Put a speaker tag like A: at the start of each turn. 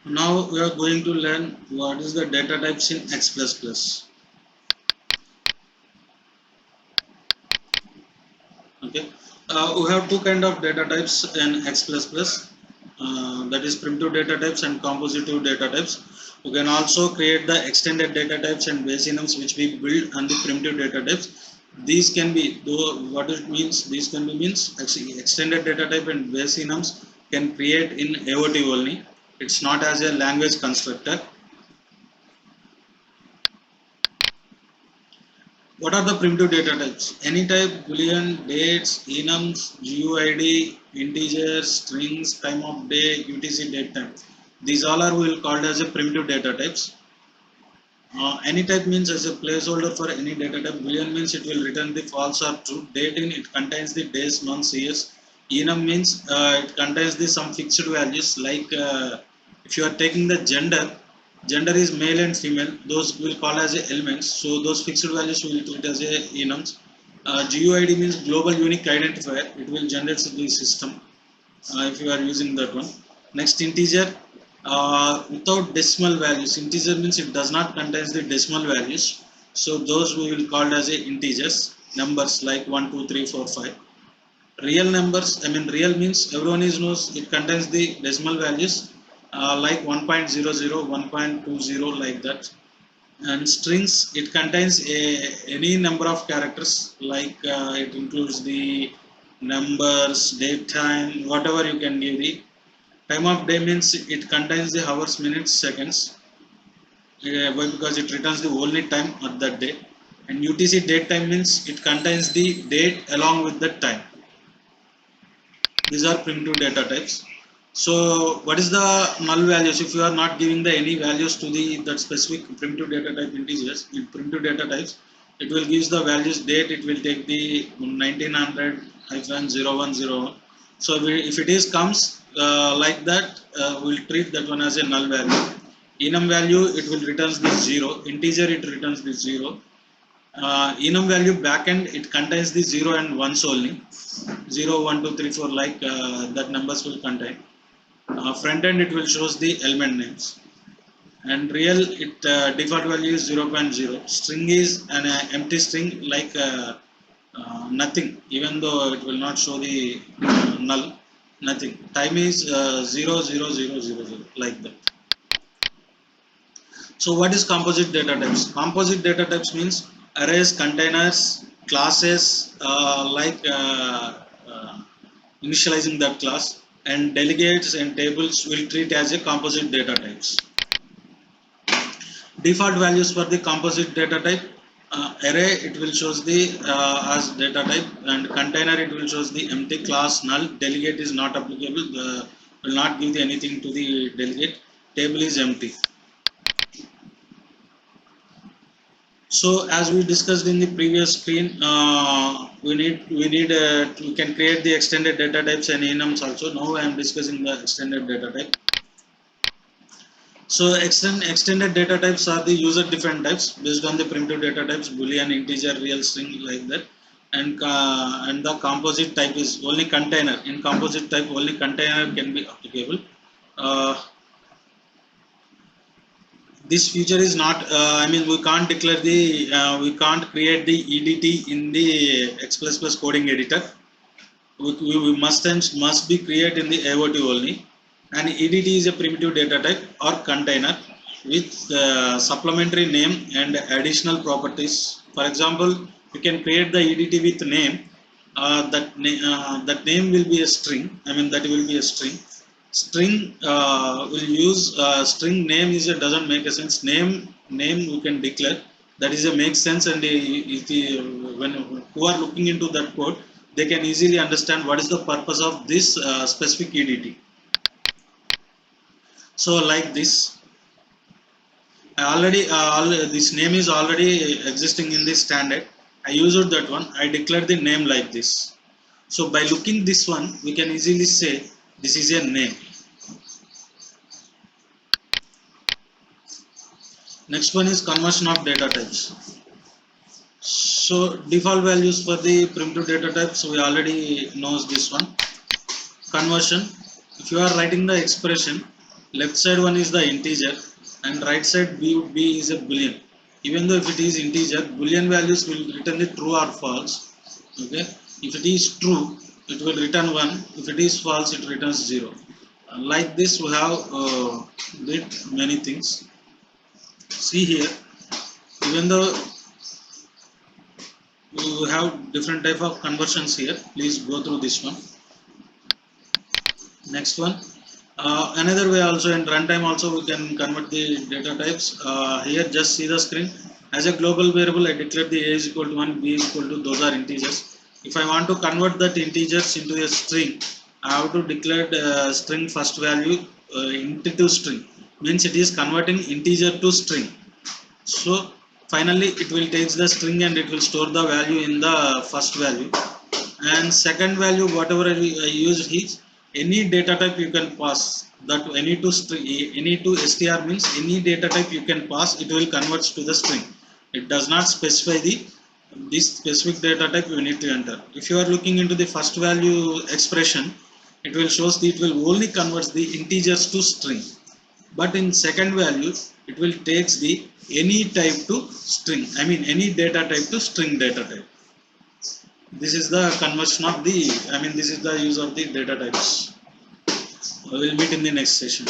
A: Now we are going to learn what is the data types in X++. Okay, we have two kind of data types in X++. That is primitive data types and compositive data types. We can also create the extended data types and base enums which we build on the primitive data types. These can be, though what it means, these can be means actually extended data type and base enums can create in AOT only. It's not as a language constructor. What are the primitive data types? Any type, boolean, dates, enums, GUID, integers, strings, time of day, UTC, date time. These all are will called as a primitive data types. Any type means as a placeholder for any data type. Boolean means it will return the false or true. Date in it contains the days, months, years. Enum means it contains the some fixed values like if you are taking the gender is male and female, those will call as a elements, so those fixed values will treat as a enums. GUID means global unique identifier, it will generate the system if you are using that one. Next, integer without decimal values. Integer means it does not contain the decimal values, so those we will call as a integers. Numbers like 1 2 3 4 5. Real numbers, I mean real means everyone is knows it contains the decimal values like 1.00, 1.20 like that. And strings, it contains any number of characters like it includes the numbers, date, time, whatever you can give. The time of day means it contains the hours, minutes, seconds, why? Because it returns the only time at that day. And UTC, date time, means it contains the date along with the time. These are primitive data types. So what is the null values? If you are not giving the any values to the that specific primitive data type integers in primitive data types, it will give the values date. It will take the 1900-0101. So if it is comes like that, we'll treat that one as a null value. Enum value, it will returns the 0. Integer, it returns the 0. Enum value backend, it contains the 0 and 1s only. 0 1 2 3 4 like that numbers will contain. Front end, it will shows the element names. And real, it default value is 0.0. String is an empty string like nothing, even though it will not show the null, nothing. Time is 0 0 0 0 0 like that. So what is composite data types? Composite data types means arrays, containers, classes, initializing that class, and delegates and tables will treat as a composite data types. Default values for the composite data type, array, it will shows the as data type, and container, it will shows the empty, class null, delegate is not applicable, will not give the anything to the delegate, table is empty. So as we discussed in the previous screen, we can create the extended data types and enums also. Now I am discussing the extended data type. So extended data types are the user defined types based on the primitive data types, boolean, integer, real, string like that. And the composite type is only container. In composite type, only container can be applicable. This feature is not, I mean, we can't declare the, we can't create the EDT in the X++ coding editor. We must be created in the AOT only. And EDT is a primitive data type or container with supplementary name and additional properties. For example, you can create the EDT with name. That name will be a string. I mean, that will be a string. String will use string name is a doesn't make a sense. Name we can declare, that is a makes sense, and when who are looking into that code, they can easily understand what is the purpose of this specific EDT. So like this, I already this name is already existing in this standard. I used that one. I declared the name like this. So by looking this one, we can easily say this is a name. Next one is conversion of data types. So default values for the primitive data types, we already knows this one. Conversion, if you are writing the expression, left side one is the integer, and right side b would be is a boolean. Even though if it is integer, boolean values will return the true or false. Okay, if it is true, it will return 1. If it is false, it returns 0. Like this we have did many things. See here, even though we have different type of conversions here, please go through this one. Next one, another way also in runtime also we can convert the data types. Here just see the screen. As a global variable, I declare the a is equal to 1, b is equal to, those are integers. If I want to convert that integers into a string, I have to declare the string first value into string, means it is converting integer to string. So finally it will take the string and it will store the value in the first value. And second value, whatever I used is any data type you can pass. That any to string, any to str means any data type you can pass, it will convert to the string. It does not specify the this specific data type you need to enter. If you are looking into the first value expression, it will shows that it will only convert the integers to string. But in second value, it will takes the any type to string, I mean any data type to string data type. This is the conversion of the, I mean this is the use of the data types. We will meet in the next session.